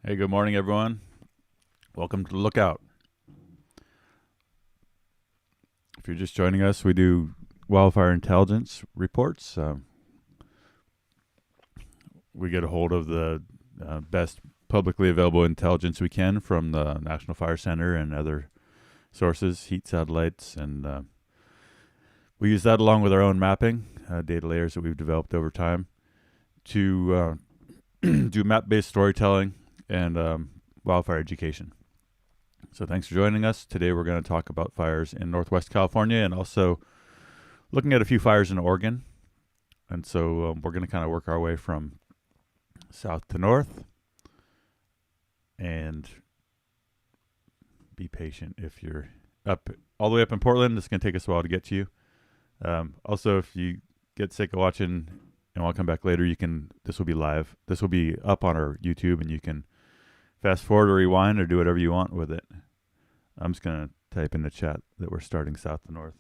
Hey, good morning, everyone. Welcome to the Lookout. If you're just joining us, we do wildfire intelligence reports. We get a hold of the best publicly available intelligence we can from the National Fire Center and other sources, heat satellites, and we use that along with our own mapping, data layers that we've developed over time to do map-based storytelling and wildfire education. So thanks for joining us. Today we're going to talk about fires in Northwest California and also looking at a few fires in Oregon. And so we're going to kind of work our way from south to north. And be patient if you're up all the way up in Portland. It's going to take us a while to get to you. Also, if you get sick of watching and want to come back later, this will be live. This will be up on our YouTube, and you can fast forward or rewind or do whatever you want with it. I'm just going to type in the chat that we're starting south to north.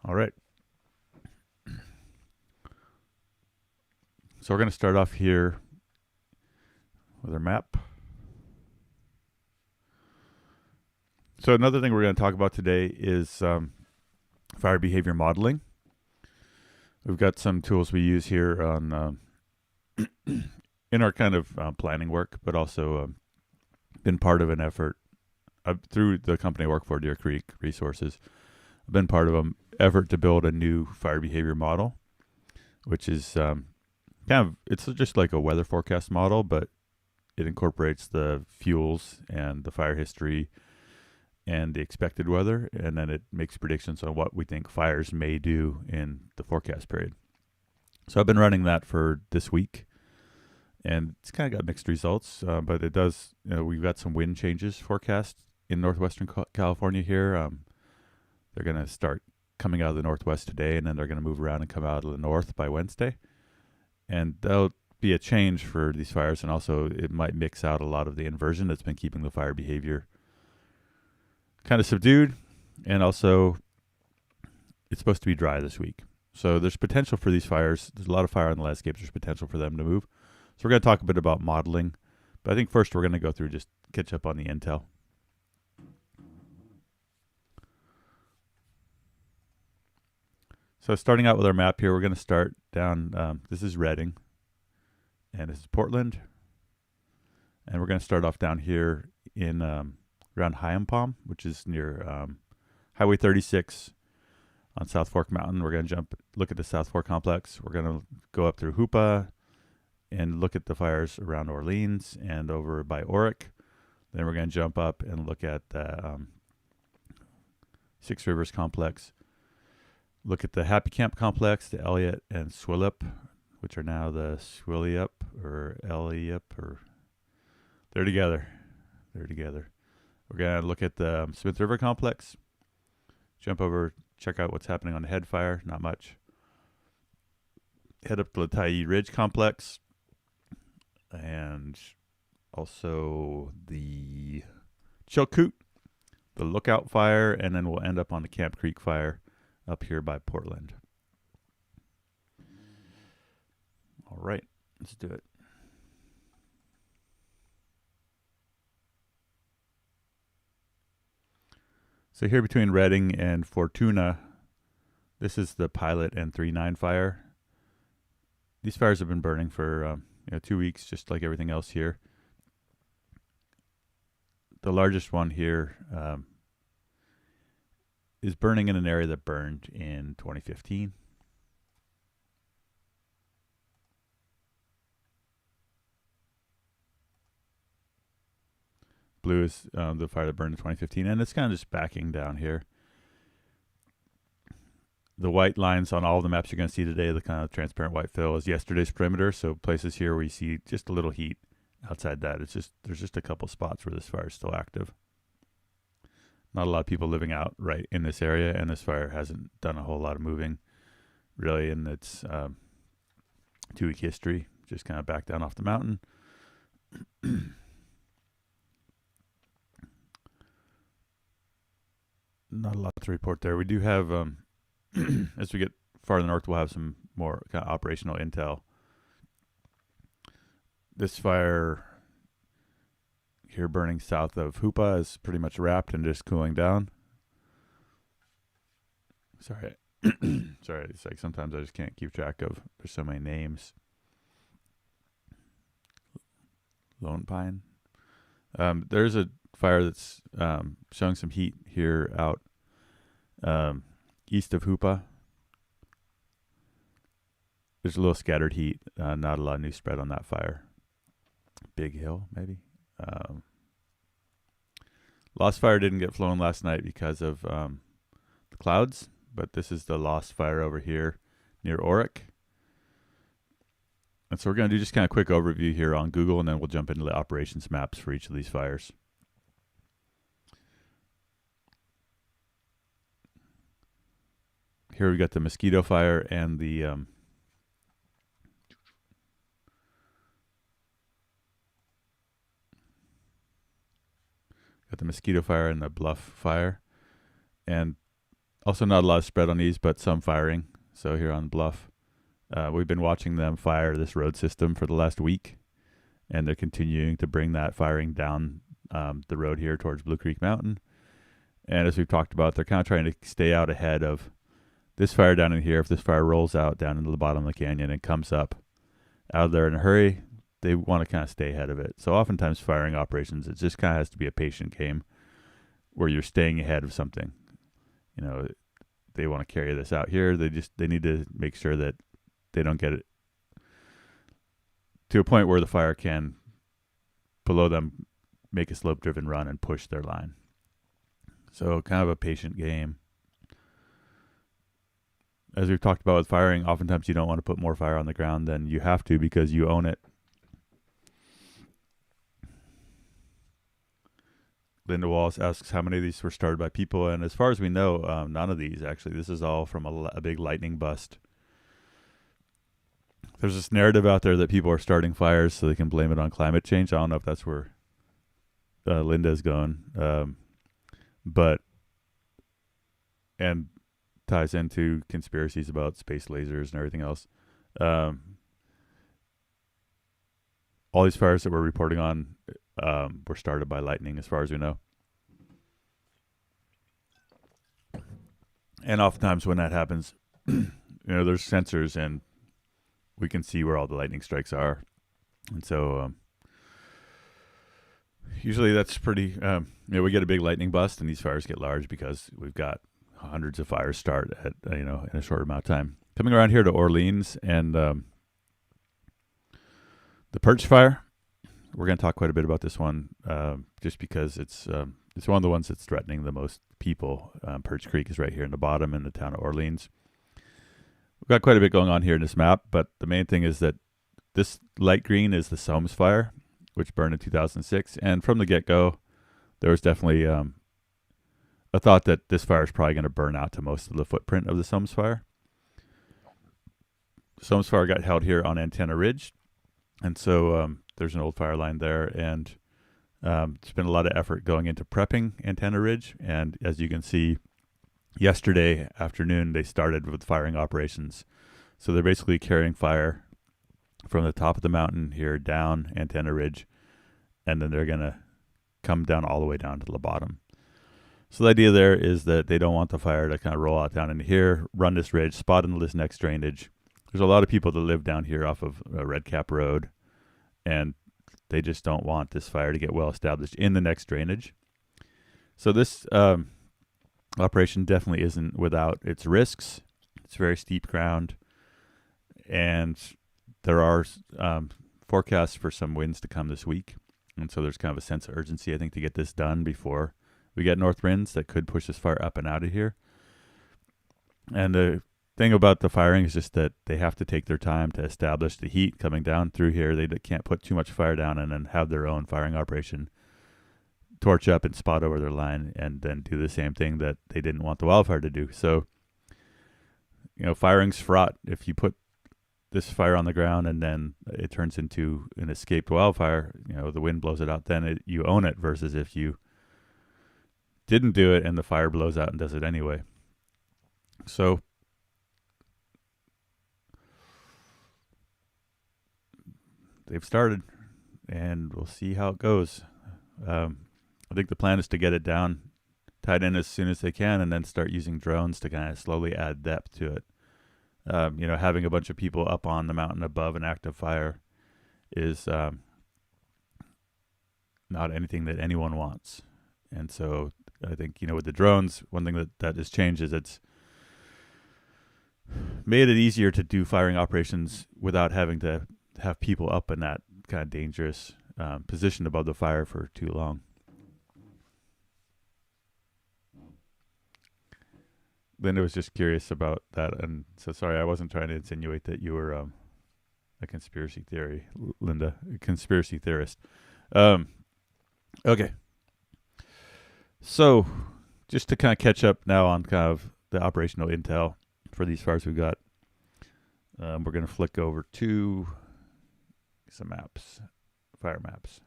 All right. So we're going to start off here with our map. So another thing we're going to talk about today is fire behavior modeling. We've got some tools we use here on in our kind of planning work, but also been part of an effort through the company I work for, Deer Creek Resources. I've been part of an effort to build a new fire behavior model, which is it's just like a weather forecast model, but it incorporates the fuels and the fire history and the expected weather, and then it makes predictions on what we think fires may do in the forecast period. So I've been running that for this week, and it's kind of got mixed results, but it does, we've got some wind changes forecast in northwestern California here. They're going to start coming out of the northwest today, and then they're going to move around and come out of the north by Wednesday. And that'll be a change for these fires, and also it might mix out a lot of the inversion that's been keeping the fire behavior kind of subdued. And also, it's supposed to be dry this week. So there's potential for these fires. There's a lot of fire on the landscapes. There's potential for them to move. So we're going to talk a bit about modeling. But I think first we're going to go through just catch up on the intel. So starting out with our map here, we're going to start down, this is Redding, and this is Portland. And we're going to start off down here in around Hyampom, which is near Highway 36 on South Fork Mountain. We're going to look at the South Fork Complex. We're going to go up through Hoopa and look at the fires around Orleans and over by Oric. Then we're going to jump up and look at the Six Rivers Complex. Look at the Happy Camp Complex, the Elliot and Swillup, which are now the Swillup or Elliot, or they're together. They're together. We're going to look at the Smith River Complex, jump over, check out what's happening on the Head Fire, not much. Head up to the Tyee Ridge Complex, and also the Chilcoot, the Lookout Fire, and then we'll end up on the Camp Creek Fire up here by Portland. All right, let's do it. So here between Redding and Fortuna, this is the Pilot and 3-9 fire. These fires have been burning for 2 weeks, just like everything else here. The largest one here is burning in an area that burned in 2015. Blue is the fire that burned in 2015, and it's kind of just backing down here. The white lines on all the maps you're going to see today, the kind of transparent white fill, is yesterday's perimeter. So places here where you see just a little heat. Outside that, there's just a couple spots where this fire is still active. not a lot of people living out right in this area, and this fire hasn't done a whole lot of moving really in its 2-week history. Just kind of back down off the mountain. Not a lot to report there. We do have, as we get farther north, we'll have some more kind of operational intel. This fire here burning south of Hoopa is pretty much wrapped and just cooling down. Sorry. Sorry, it's like sometimes I just can't keep track of, there's so many names. Lone Pine. There's a fire that's showing some heat here out east of Hoopa. There's a little scattered heat, not a lot of new spread on that fire. Big Hill, maybe. Lost Fire didn't get flown last night because of the clouds, but this is the Lost Fire over here near Oric. And so we're going to do just kind of a quick overview here on Google, and then we'll jump into the operations maps for each of these fires. Here we got the Mosquito Fire and the Mosquito Fire and the Bluff Fire, and also not a lot of spread on these, but some firing. So here on Bluff, we've been watching them fire this road system for the last week, and they're continuing to bring that firing down the road here towards Blue Creek Mountain. And as we've talked about, they're kind of trying to stay out ahead of this fire down in here. If this fire rolls out down into the bottom of the canyon and comes up out of there in a hurry, they want to kind of stay ahead of it. So oftentimes firing operations, it just kind of has to be a patient game where you're staying ahead of something. You know, they want to carry this out here. They need to make sure that they don't get it to a point where the fire can, below them, make a slope-driven run and push their line. So kind of a patient game. As we've talked about with firing, oftentimes you don't want to put more fire on the ground than you have to because you own it. Linda Wallace asks how many of these were started by people, and as far as we know, none of these actually. This is all from a big lightning bust. There's this narrative out there that people are starting fires so they can blame it on climate change. I don't know if that's where Linda's going, but and ties into conspiracies about space lasers and everything else. All these fires that we're reporting on were started by lightning, as far as we know. And oftentimes when that happens, there's sensors and we can see where all the lightning strikes are. And so usually that's pretty, we get a big lightning bust and these fires get large because we've got hundreds of fires start at, in a short amount of time. Coming around here to Orleans and the Pearch Fire. We're going to talk quite a bit about this one just because it's one of the ones that's threatening the most people. Perch Creek is right here in the bottom in the town of Orleans. We've got quite a bit going on here in this map, but the main thing is that this light green is the Soames Fire, which burned in 2006. And from the get-go, there was definitely a thought that this fire is probably going to burn out to most of the footprint of the Soames Fire. The Soames Fire got held here on Antenna Ridge, and so there's an old fire line there, and there's been a lot of effort going into prepping Antenna Ridge, and as you can see, yesterday afternoon they started with firing operations. So they're basically carrying fire from the top of the mountain here down Antenna Ridge, and then they're going to come down all the way down to the bottom. So the idea there is that they don't want the fire to kind of roll out down into here, run this ridge, spot into this next drainage. There's a lot of people that live down here off of Red Cap Road, and they just don't want this fire to get well established in the next drainage. So this operation definitely isn't without its risks. It's very steep ground, and there are forecasts for some winds to come this week. And so there's kind of a sense of urgency, I think, to get this done before we get north winds that could push this fire up and out of here. And the thing about the firing is just that they have to take their time to establish the heat coming down through here. They can't put too much fire down and then have their own firing operation torch up and spot over their line and then do the same thing that they didn't want the wildfire to do. So, firing's fraught. If you put this fire on the ground and then it turns into an escaped wildfire, the wind blows it out, then you own it, versus if you didn't do it and the fire blows out and does it anyway. So they've started, and we'll see how it goes. I think the plan is to get it down, tied in as soon as they can, and then start using drones to kind of slowly add depth to it. Having a bunch of people up on the mountain above an active fire is not anything that anyone wants. And so I think, with the drones, one thing that has changed is it's made it easier to do firing operations without having to have people up in that kind of dangerous position above the fire for too long. Linda was just curious about that, and so sorry, I wasn't trying to insinuate that you were a conspiracy theory, Linda, a conspiracy theorist. Okay. So, just to kind of catch up now on kind of the operational intel for these fires we've got, we're going to flick over to some maps, fire maps.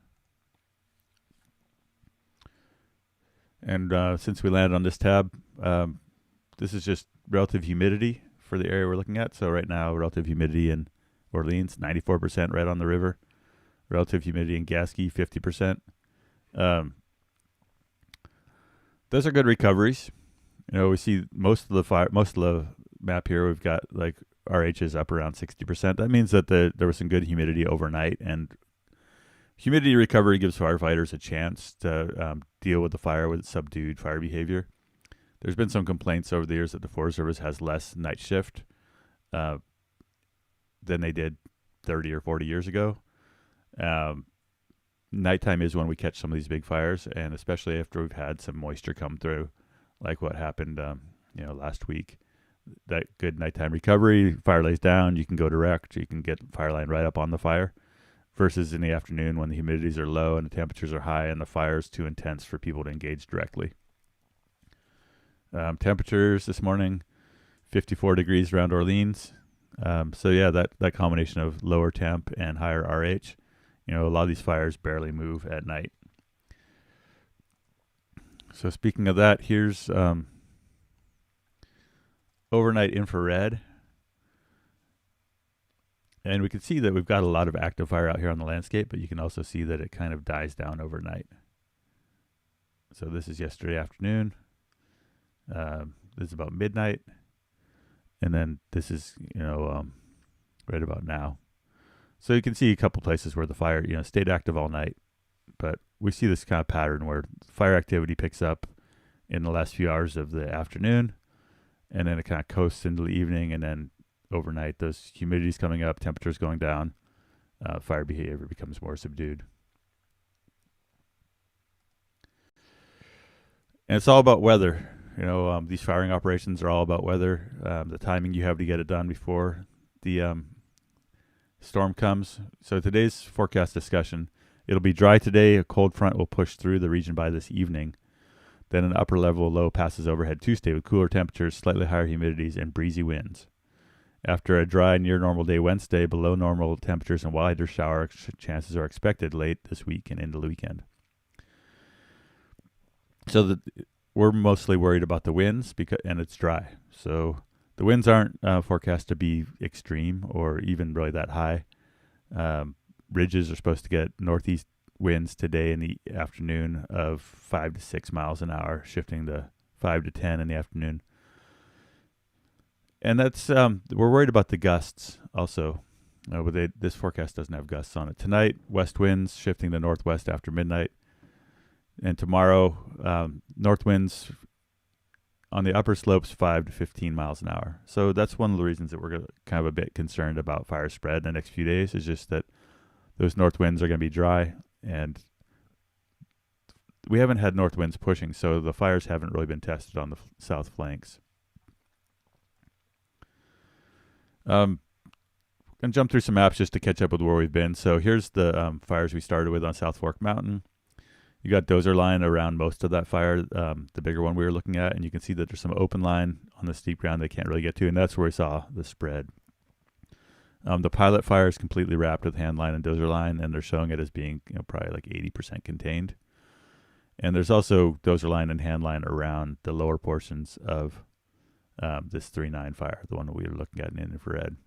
And since we landed on this tab, this is just relative humidity for the area we're looking at. So right now, relative humidity in Orleans, 94% right on the river. Relative humidity in Gasky, 50%. Those are good recoveries. We see most of the map here, we've got like RH is up around 60%. That means that there was some good humidity overnight, and humidity recovery gives firefighters a chance to deal with the fire with subdued fire behavior. There's been some complaints over the years that the Forest Service has less night shift than they did 30 or 40 years ago. Nighttime is when we catch some of these big fires, and especially after we've had some moisture come through, like what happened last week. That good nighttime recovery, fire lays down, you can go direct, you can get fire line right up on the fire, versus in the afternoon when the humidities are low and the temperatures are high and the fire is too intense for people to engage directly. Temperatures this morning, 54 degrees around Orleans. So yeah, that combination of lower temp and higher RH, a lot of these fires barely move at night. So speaking of that, here's overnight infrared. And we can see that we've got a lot of active fire out here on the landscape, but you can also see that it kind of dies down overnight. So this is yesterday afternoon. This is about midnight. And then this is, right about now. So you can see a couple places where the fire, stayed active all night. But we see this kind of pattern where fire activity picks up in the last few hours of the afternoon, and then it kind of coasts into the evening, and then overnight, those humidities coming up, temperatures going down, fire behavior becomes more subdued. And it's all about weather. These firing operations are all about weather, the timing you have to get it done before the storm comes. So today's forecast discussion, it'll be dry today. A cold front will push through the region by this evening. Then an upper level low passes overhead Tuesday with cooler temperatures, slightly higher humidities, and breezy winds. After a dry, near normal day Wednesday, below normal temperatures and wider shower chances are expected late this week and into the weekend. So we're mostly worried about the winds and it's dry. So the winds aren't forecast to be extreme or even really that high. Ridges are supposed to get northeast winds today in the afternoon of 5 to 6 miles an hour, shifting to 5 to 10 in the afternoon. And that's we're worried about the gusts also. But this forecast doesn't have gusts on it. Tonight, west winds shifting to northwest after midnight. And tomorrow, north winds on the upper slopes 5 to 15 miles an hour. So that's one of the reasons that we're kind of a bit concerned about fire spread in the next few days, is just that those north winds are going to be dry, and we haven't had north winds pushing, so the fires haven't really been tested on the south flanks. I'm going to jump through some maps just to catch up with where we've been. So here's the fires we started with on South Fork Mountain. You got dozer line around most of that fire, the bigger one we were looking at, and you can see that there's some open line on the steep ground they can't really get to, and that's where we saw the spread. The pilot fire is completely wrapped with hand line and dozer line, and they're showing it as being probably like 80% contained. And there's also dozer line and hand line around the lower portions of this 3.9 fire, the one that we were looking at in infrared.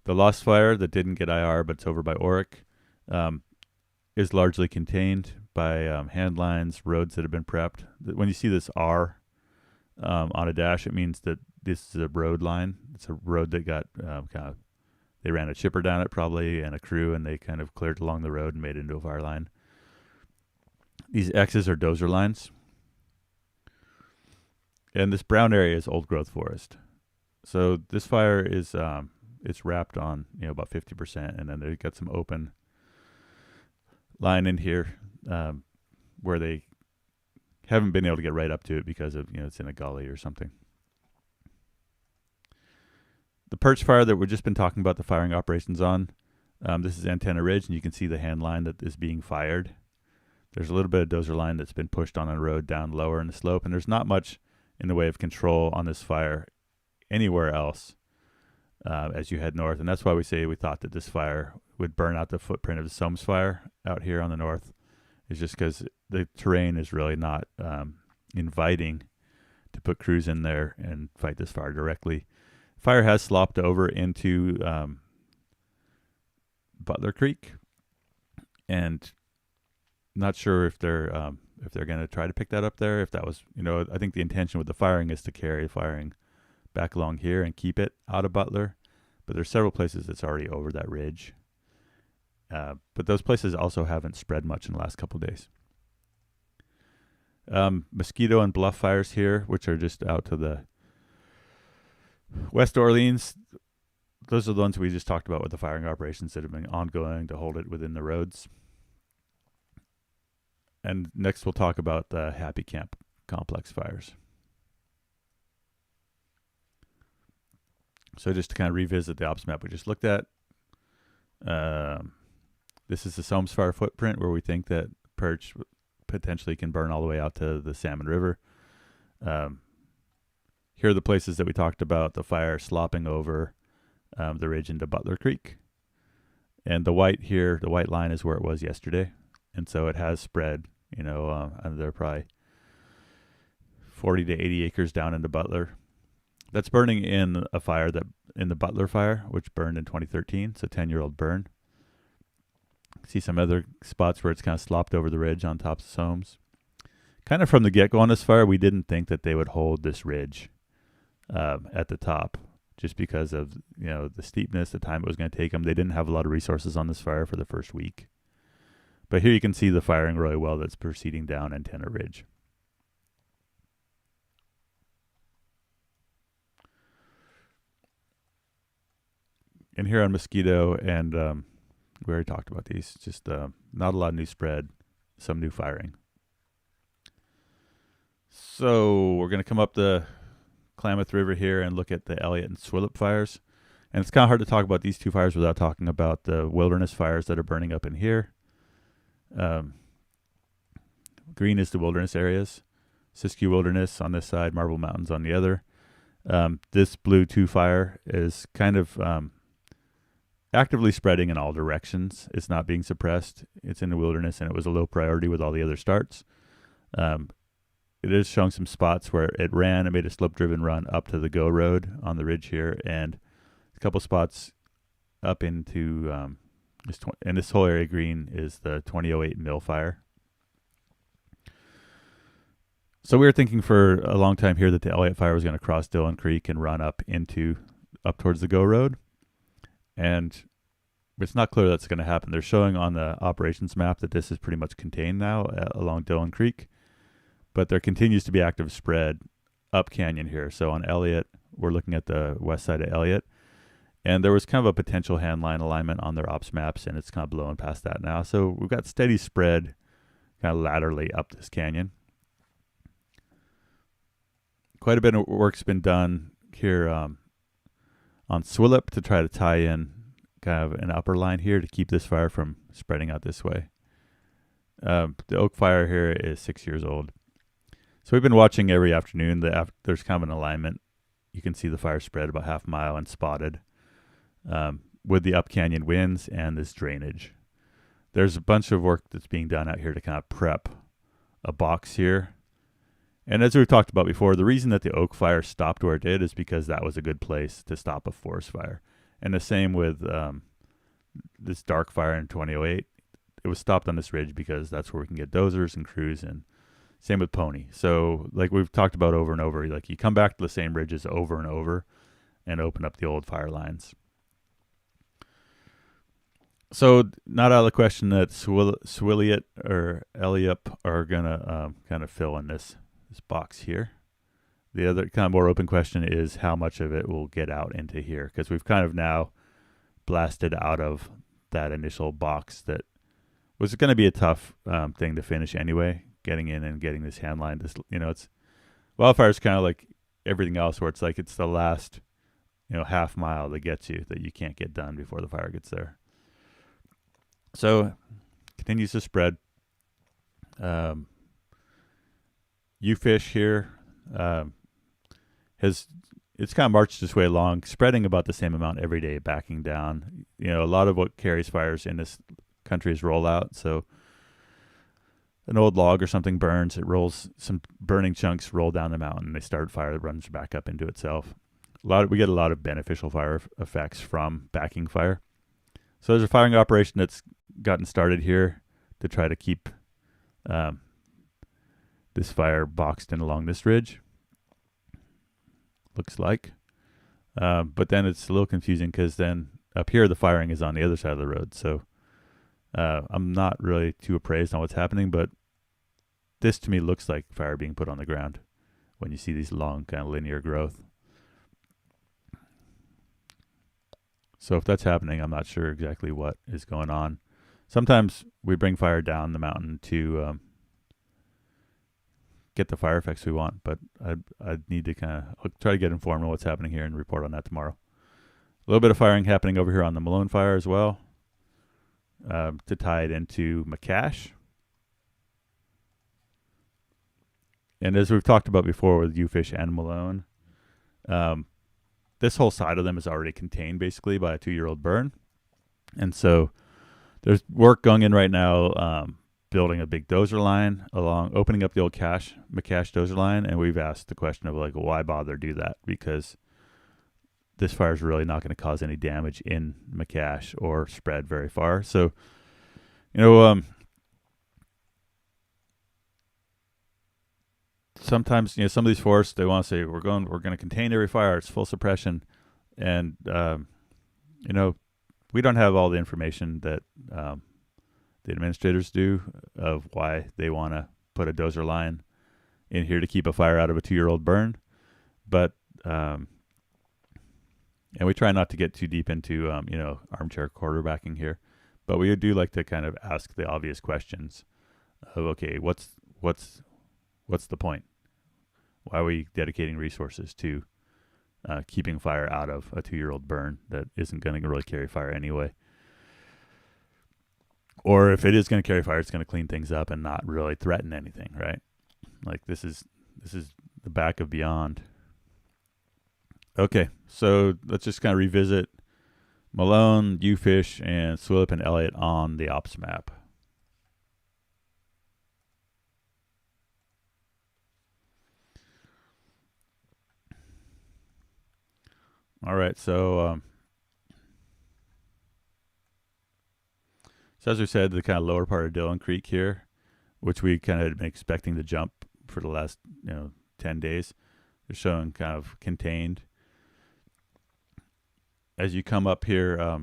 The Lost Fire that didn't get IR, but it's over by Oric, is largely contained by hand lines, roads that have been prepped. When you see this R on a dash, it means that this is a road line. It's a road that got they ran a chipper down it probably and a crew, and they kind of cleared along the road and made it into a fire line. These X's are dozer lines. And this brown area is old growth forest. So this fire is it's wrapped on about 50%, and then they've got some open line in here where they haven't been able to get right up to it because of it's in a gully or something. The Pearch Fire that we've just been talking about the firing operations on, this is Antenna Ridge, and you can see the hand line that is being fired. There's a little bit of dozer line that's been pushed on a road down lower in the slope, and there's not much in the way of control on this fire anywhere else as you head north. And that's why we say we thought that this fire would burn out the footprint of the Soames Fire out here on the north, is just because the terrain is really not inviting to put crews in there and fight this fire directly. Fire has slopped over into Butler Creek, and not sure if they're going to try to pick that up there. If that was, I think the intention with the firing is to carry the firing back along here and keep it out of Butler. But there's several places that's already over that ridge. But those places also haven't spread much in the last couple of days. Mosquito and Bluff fires here, which are just out to the West Orleans. Those are the ones we just talked about with the firing operations that have been ongoing to hold it within the roads. And next we'll talk about the Happy Camp Complex fires. So just to kind of revisit the ops map we just looked at, this is the Soames Fire footprint where we think that Perch potentially can burn all the way out to the Salmon River. Here are the places that we talked about, the fire slopping over the ridge into Butler Creek. And the white here, the white line is where it was yesterday. And so it has spread, and there are probably 40 to 80 acres down into Butler. That's burning in a fire in the Butler fire, which burned in 2013. It's a 10-year-old burn. See some other spots where it's kind of slopped over the ridge on top of Soames. Kind of from the get-go on this fire, we didn't think that they would hold this ridge at the top, just because of the steepness, the time it was going to take them. They didn't have a lot of resources on this fire for the first week. But here you can see the firing really well that's proceeding down Antenna Ridge. And here on Mosquito, and we already talked about these, just not a lot of new spread, some new firing. So we're going to come up the Klamath River here and look at the Elliot and Swillup fires. And it's kind of hard to talk about these two fires without talking about the wilderness fires that are burning up in here. Green is the wilderness areas. Siskiyou Wilderness on this side, Marble Mountains on the other. This blue 2 fire is kind of actively spreading in all directions. It's not being suppressed. It's in the wilderness, and it was a low priority with all the other starts. It is showing some spots where it made a slope-driven run up to the Go Road on the ridge here, and a couple spots up into, and this whole area green is the 2008 Mill Fire. So we were thinking for a long time here that the Elliot Fire was going to cross Dillon Creek and run up towards the Go Road. And it's not clear that's going to happen. They're showing on the operations map that this is pretty much contained now along Dillon Creek. But there continues to be active spread up canyon here. So on Elliot, we're looking at the west side of Elliot. And there was kind of a potential handline alignment on their ops maps, and it's kind of blowing past that now. So we've got steady spread kind of laterally up this canyon. Quite a bit of work's been done here on Swillup to try to tie in kind of an upper line here to keep this fire from spreading out this way. The oak fire here is 6 years old. So we've been watching every afternoon. There's kind of an alignment. You can see the fire spread about half a mile and spotted with the up canyon winds and this drainage. There's a bunch of work that's being done out here to kind of prep a box here. And as we've talked about before, the reason that the oak fire stopped where it did is because that was a good place to stop a forest fire. And the same with this dark fire in 2008. It was stopped on this ridge because that's where we can get dozers and crews, and same with Pony. So like we've talked about over and over, like you come back to the same ridges over and over and open up the old fire lines. So not out of the question that Swillup or Elliot are going to kind of fill in this box here. The other kind of more open question is how much of it will get out into here, because we've kind of now blasted out of that initial box that was going to be a tough thing to finish anyway, getting in and getting this hand line. This, it's Wildfire is kind of like everything else where it's like it's the last, half mile that gets you that you can't get done before the fire gets there. So continues to spread. U-fish here it's kind of marched its way along, spreading about the same amount every day, backing down. A lot of what carries fires in this country is rollout. So an old log or something burns, it rolls, some burning chunks roll down the mountain, they start fire that runs back up into itself. We get a lot of beneficial fire effects from backing fire. So there's a firing operation that's gotten started here to try to keep this fire boxed in along this ridge. Looks like. But then it's a little confusing because then up here the firing is on the other side of the road. So I'm not really too appraised on what's happening, but this to me looks like fire being put on the ground when you see these long kind of linear growth. So if that's happening, I'm not sure exactly what is going on. Sometimes we bring fire down the mountain to get the fire effects we want, but I'd need to I'll try to get informed on what's happening here and report on that tomorrow. A little bit of firing happening over here on the Malone fire as well, to tie it into McCash. And as we've talked about before with U-fish and Malone, this whole side of them is already contained basically by a 2-year-old burn. And so there's work going in right now, building a big dozer line along, opening up the old McCash dozer line. And we've asked the question of like, why bother do that? Because this fire is really not going to cause any damage in McCash or spread very far. So, sometimes, some of these forests, they want to say, we're going to contain every fire. It's full suppression. And, we don't have all the information that the administrators do of why they want to put a dozer line in here to keep a fire out of a 2-year-old burn. But, and we try not to get too deep into, armchair quarterbacking here. But we do like to kind of ask the obvious questions of, okay, what's the point? Why are we dedicating resources to keeping fire out of a 2-year-old burn that isn't going to really carry fire anyway? Or if it is going to carry fire, it's going to clean things up and not really threaten anything, right? Like this is the back of beyond. Okay, so let's just kind of revisit Malone, U-fish, and Swillup and Elliot on the ops map. All right, so as we said, the kind of lower part of Dillon Creek here, which we kind of had been expecting to jump for the last 10 days, is showing kind of contained. As you come up here,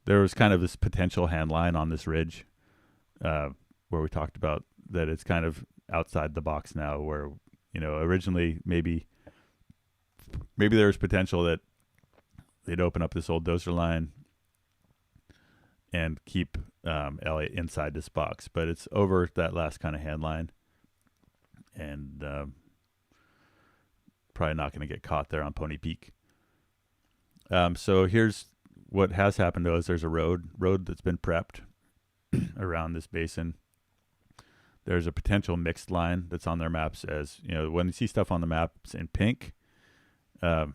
there was kind of this potential hand line on this ridge where we talked about that it's kind of outside the box now, where originally maybe there was potential that they'd open up this old dozer line and keep Elliot inside this box, but it's over that last kind of hand line, and probably not going to get caught there on Pony Peak. So here's what has happened though: is there's a road that's been prepped around this basin. There's a potential mixed line that's on their maps. As you know, when you see stuff on the maps in pink, when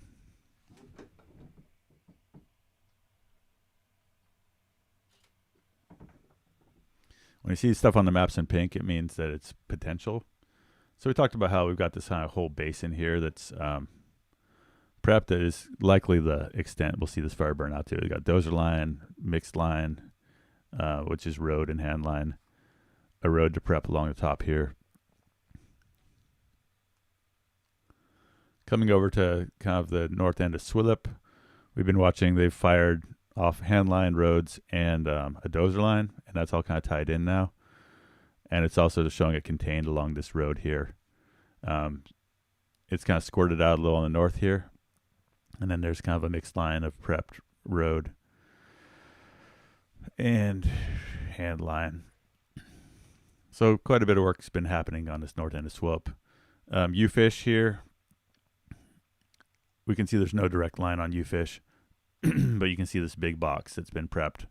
you see stuff on the maps in pink, it means that it's potential. So we talked about how we've got this kind of whole basin here that's prepped that is likely the extent we'll see this fire burn out to. We got dozer line, mixed line, which is road and hand line, a road to prep along the top here. Coming over to kind of the north end of Swillup, we've been watching, they've fired off hand line, roads, and a dozer line, and that's all kind of tied in now. And it's also showing it contained along this road here. It's kind of squirted out a little on the north here. And then there's kind of a mixed line of prepped road and hand line. So quite a bit of work's been happening on this north end of Swillup. U-fish here. We can see there's no direct line on U-fish, but you can see this big box that's been prepped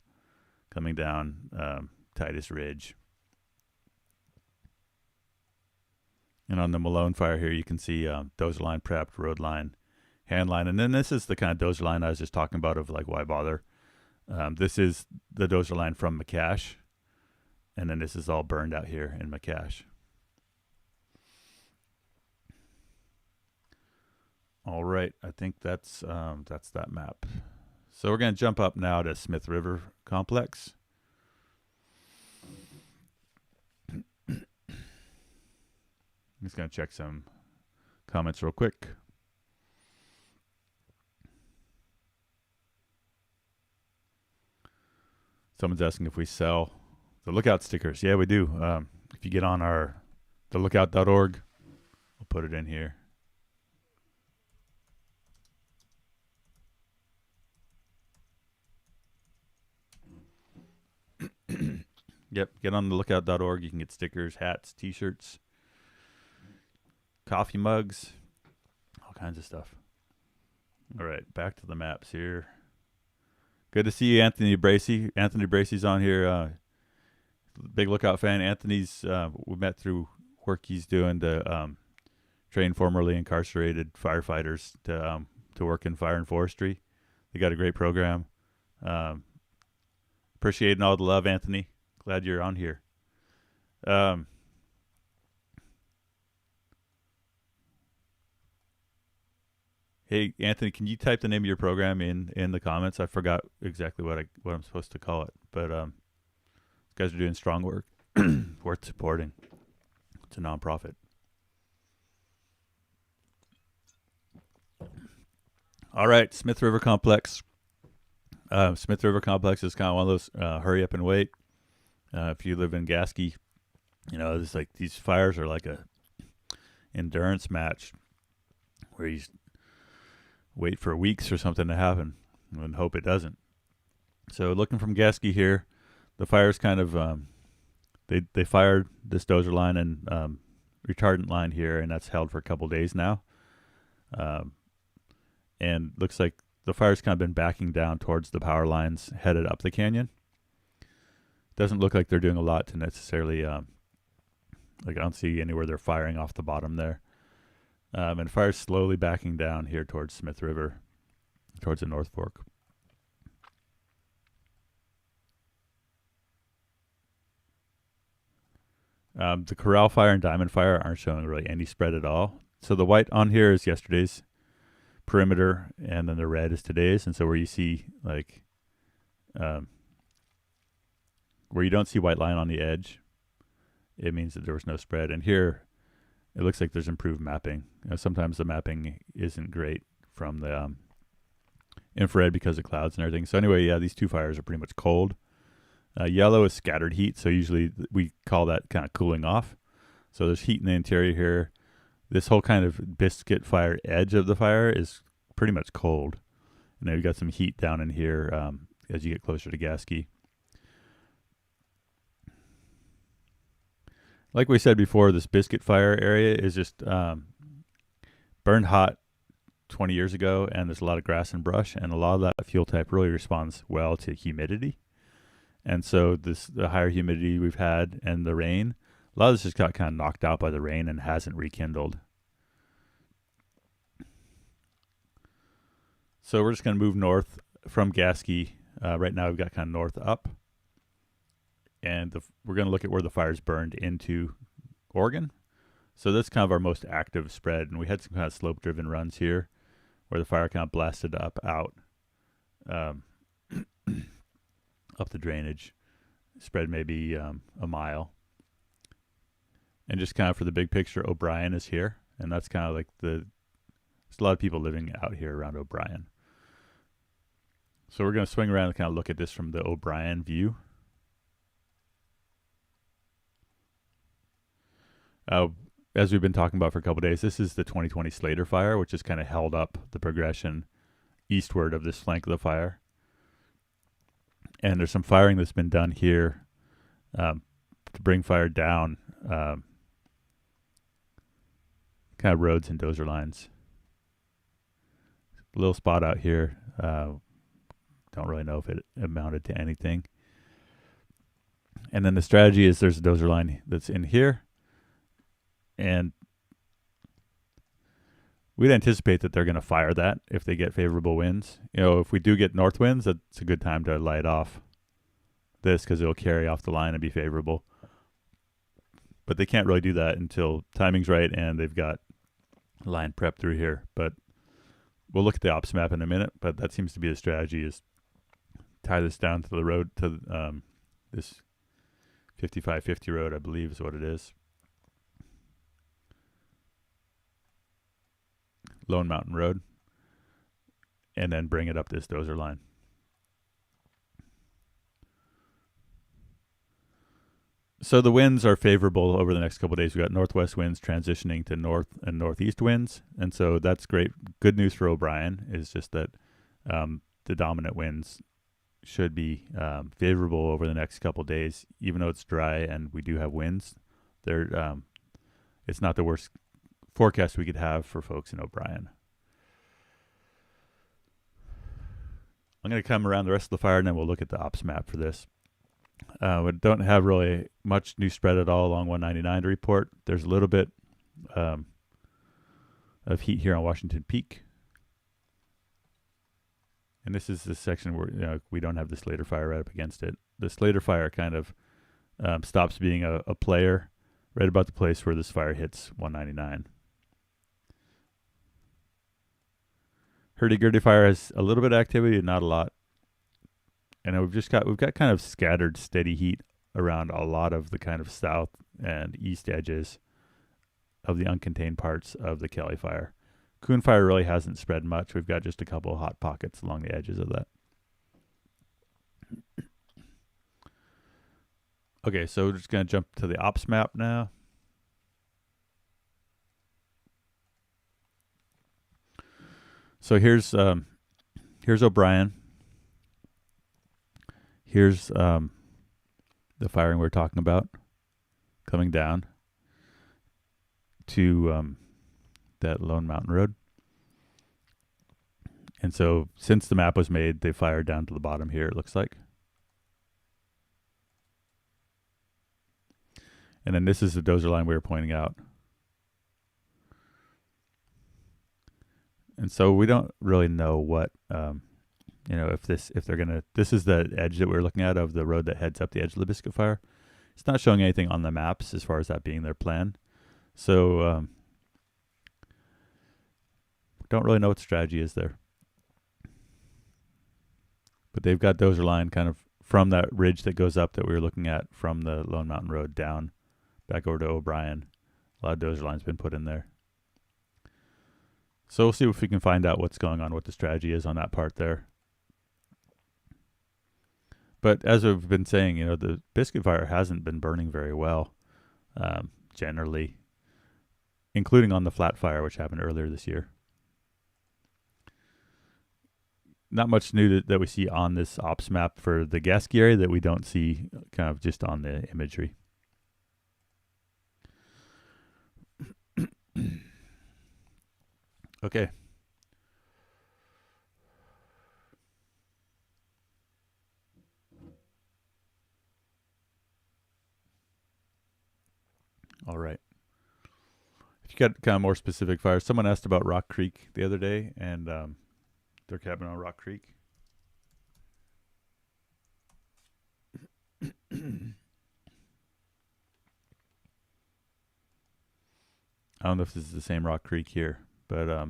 coming down Tyee Ridge. And on the Malone fire here, you can see dozer line prepped, road line, hand line. And then this is the kind of dozer line I was just talking about of like, why bother? This is the dozer line from McCash. And then this is all burned out here in McCash. All right, I think that's that map. So we're going to jump up now to Smith River Complex. I'm just going to check some comments real quick. Someone's asking if we sell the lookout stickers. Yeah, we do. If you get on the lookout.org, we'll put it in here. Yep, get on the lookout.org. You can get stickers, hats, t-shirts, coffee mugs, all kinds of stuff. All right, back to the maps here. Good to see you, Anthony Bracey. Anthony Bracey's on here. Big Lookout fan. Anthony's, we met through work he's doing to train formerly incarcerated firefighters to work in fire and forestry. They got a great program. Appreciating all the love, Anthony. Glad you're on here. Hey, Anthony, can you type the name of your program in the comments? I forgot exactly what I'm supposed to call it, but you guys are doing strong work, worth supporting. It's a nonprofit. All right, Smith River Complex. Smith River Complex is kind of one of those hurry up and wait. If you live in Gasky, you know, it's like these fires are like a endurance match where you wait for weeks or something to happen and hope it doesn't. So looking from Gasky here, the fire's kind of they fired this dozer line and retardant line here, and that's held for a couple days now. And looks like the fire's kind of been backing down towards the power lines headed up the canyon. Doesn't look like they're doing a lot to necessarily, like I don't see anywhere they're firing off the bottom there. And fire's slowly backing down here towards Smith River, towards the North Fork. The Corral Fire and Diamond Fire aren't showing really any spread at all. So the white on here is yesterday's perimeter, and then the red is today's. And so where you see like where you don't see white line on the edge, it means that there was no spread. And here it looks like there's improved mapping. You know, sometimes the mapping isn't great from the infrared because of clouds and everything. So anyway, yeah, these two fires are pretty much cold. Yellow is scattered heat, so usually we call that kind of cooling off. So there's heat in the interior here. This whole kind of biscuit fire edge of the fire is pretty much cold. And then we've got some heat down in here as you get closer to Gasky. Like we said before, this biscuit fire area is just burned hot 20 years ago, and there's a lot of grass and brush, and a lot of that fuel type really responds well to humidity. And so the higher humidity we've had and the rain, a lot of this just got kind of knocked out by the rain and hasn't rekindled. So we're just going to move north from Gasky. Right now we've got kind of north up. And we're going to look at where the fires burned into Oregon. So that's kind of our most active spread. And we had some kind of slope-driven runs here where the fire kind of blasted up out up the drainage. Spread maybe a mile. And just kind of for the big picture, O'Brien is here. And that's kind of like there's a lot of people living out here around O'Brien. So we're going to swing around and kind of look at this from the O'Brien view. As we've been talking about for a couple of days, this is the 2020 Slater fire, which has kind of held up the progression eastward of this flank of the fire. And there's some firing that's been done here to bring fire down kind of roads and dozer lines. A little spot out here. Don't really know if it amounted to anything. And then the strategy is there's a dozer line that's in here. And we'd anticipate that they're going to fire that if they get favorable winds. You know, if we do get north winds, that's a good time to light off this because it'll carry off the line and be favorable. But they can't really do that until timing's right and they've got line prep through here. But we'll look at the ops map in a minute. But that seems to be the strategy: is tie this down to the road, to this 5550 road, I believe is what it is. Lone Mountain Road, and then bring it up this dozer line. So the winds are favorable over the next couple of days. We've got northwest winds transitioning to north and northeast winds, and so that's great. Good news for O'Brien is just that the dominant winds should be favorable over the next couple of days, even though it's dry and we do have winds. It's not the worst forecast we could have for folks in O'Brien. I'm going to come around the rest of the fire and then we'll look at the ops map for this. We don't have really much new spread at all along 199 to report. There's a little bit of heat here on Washington Peak. And this is the section where we don't have the Slater fire right up against it. The Slater fire kind of stops being a player right about the place where this fire hits 199. Hurdy-gurdy fire has a little bit of activity, not a lot. And we've got kind of scattered steady heat around a lot of the kind of south and east edges of the uncontained parts of the Kelly fire. Coon fire really hasn't spread much. We've got just a couple of hot pockets along the edges of that. Okay, so we're just going to jump to the ops map now. So here's O'Brien. Here's the firing we're talking about coming down to that Lone Mountain Road. And so since the map was made, they fired down to the bottom here, it looks like. And then this is the dozer line we were pointing out. And so we don't really know what, if they're going to, this is the edge that we're looking at of the road that heads up the edge of the Biscuit Fire. It's not showing anything on the maps as far as that being their plan. So, don't really know what the strategy is there. But they've got dozer line kind of from that ridge that goes up that we were looking at from the Lone Mountain Road down back over to O'Brien. A lot of dozer lines been put in there. So we'll see if we can find out what's going on, what the strategy is on that part there. But as we've been saying, the Biscuit Fire hasn't been burning very well, generally, including on the Flat Fire, which happened earlier this year. Not much new that we see on this ops map for the Gasky area that we don't see kind of just on the imagery. Okay. you got kind of more specific fires. Someone asked about Rock Creek the other day, and their cabin on Rock Creek. I don't know if this is the same Rock Creek here, but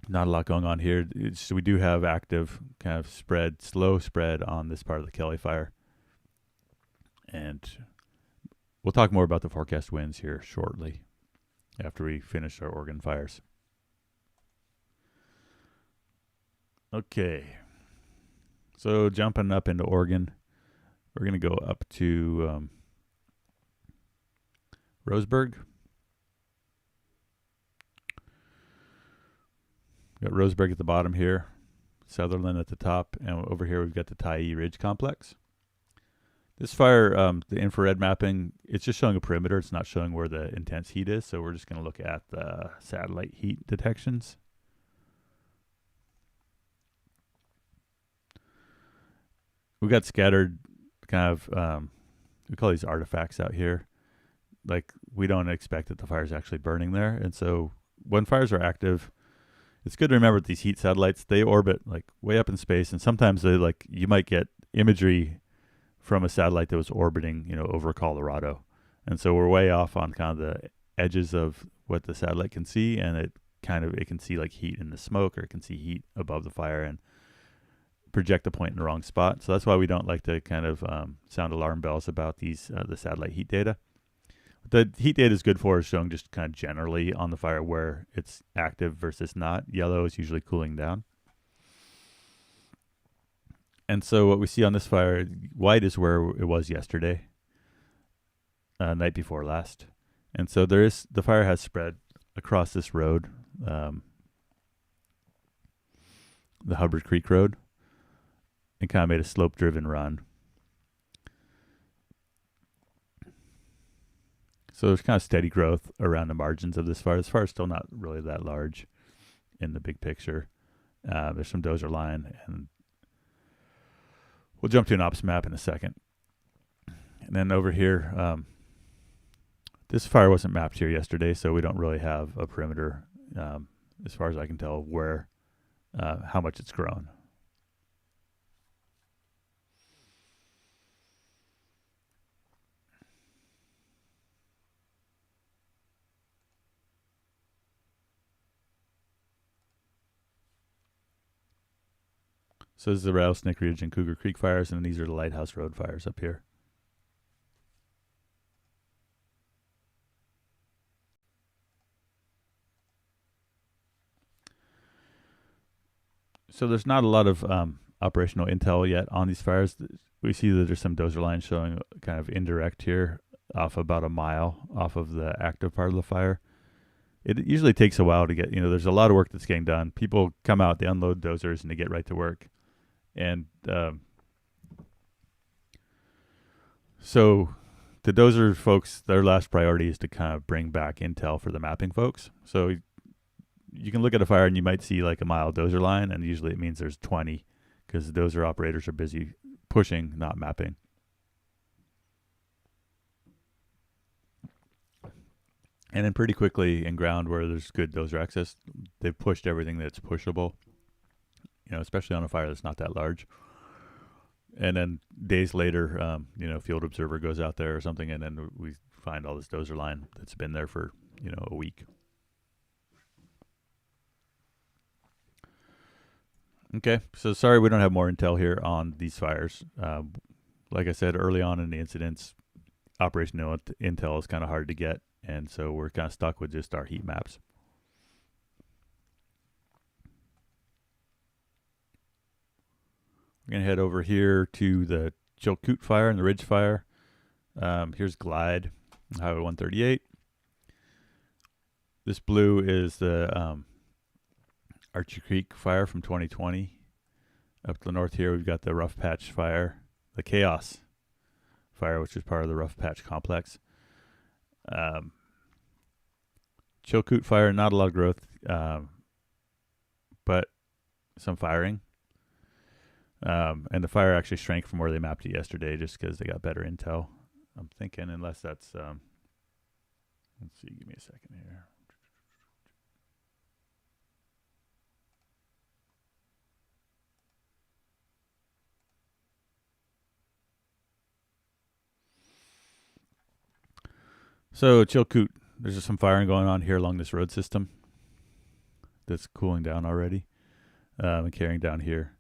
not a lot going on here. We do have active kind of slow spread on this part of the Kelly fire. And we'll talk more about the forecast winds here shortly after we finish our Oregon fires. Okay. So jumping up into Oregon, we're going to go up to Roseburg. Got Roseburg at the bottom here, Sutherland at the top, and over here we've got the Tyee Ridge Complex. This fire, the infrared mapping, it's just showing a perimeter. It's not showing where the intense heat is, so we're just going to look at the satellite heat detections. We got scattered kind of, we call these artifacts out here. Like, we don't expect that the fire's actually burning there. And so when fires are active, it's good to remember these heat satellites, they orbit like way up in space. And sometimes you might get imagery from a satellite that was orbiting, over Colorado. And so we're way off on kind of the edges of what the satellite can see. And it can see like heat in the smoke, or it can see heat above the fire and project the point in the wrong spot. So that's why we don't like to kind of sound alarm bells about these the satellite heat data. The heat data is good for is showing just kind of generally on the fire where it's active versus not. Yellow is usually cooling down. And so what we see on this fire, white is where it was yesterday, night before last. And so the fire has spread across this road, the Hubbard Creek Road, and kind of made a slope-driven run. So there's kind of steady growth around the margins of this fire. This fire is still not really that large in the big picture. There's some dozer line, and we'll jump to an ops map in a second. And then over here, this fire wasn't mapped here yesterday, so we don't really have a perimeter, as far as I can tell, where how much it's grown. So this is the Rattlesnake Ridge and Cougar Creek fires, and these are the Lighthouse Road fires up here. So there's not a lot of operational intel yet on these fires. We see that there's some dozer lines showing kind of indirect here off about a mile off of the active part of the fire. It usually takes a while to get, there's a lot of work that's getting done. People come out, they unload dozers, and they get right to work. And so the dozer folks, their last priority is to kind of bring back intel for the mapping folks. So you can look at a fire and you might see like a mile dozer line, and usually it means there's 20 because the dozer operators are busy pushing, not mapping. And then pretty quickly in ground where there's good dozer access, they've pushed everything that's pushable, especially on a fire that's not that large. And then days later, field observer goes out there or something, and then we find all this dozer line that's been there for, a week. Okay, so sorry we don't have more intel here on these fires. Like I said, early on in the incidents, operational intel is kind of hard to get, and so we're kind of stuck with just our heat maps. We're going to head over here to the Chilcoot Fire and the Ridge Fire. Here's Glide, Highway 138. This blue is the Archer Creek Fire from 2020. Up to the north here, we've got the Rough Patch Fire, the Chaos Fire, which is part of the Rough Patch Complex. Chilcoot Fire, not a lot of growth, but some firing. And the fire actually shrank from where they mapped it yesterday just because they got better intel. I'm thinking, unless that's, let's see, give me a second here. So Chilcoot, there's just some firing going on here along this road system that's cooling down already and carrying down here.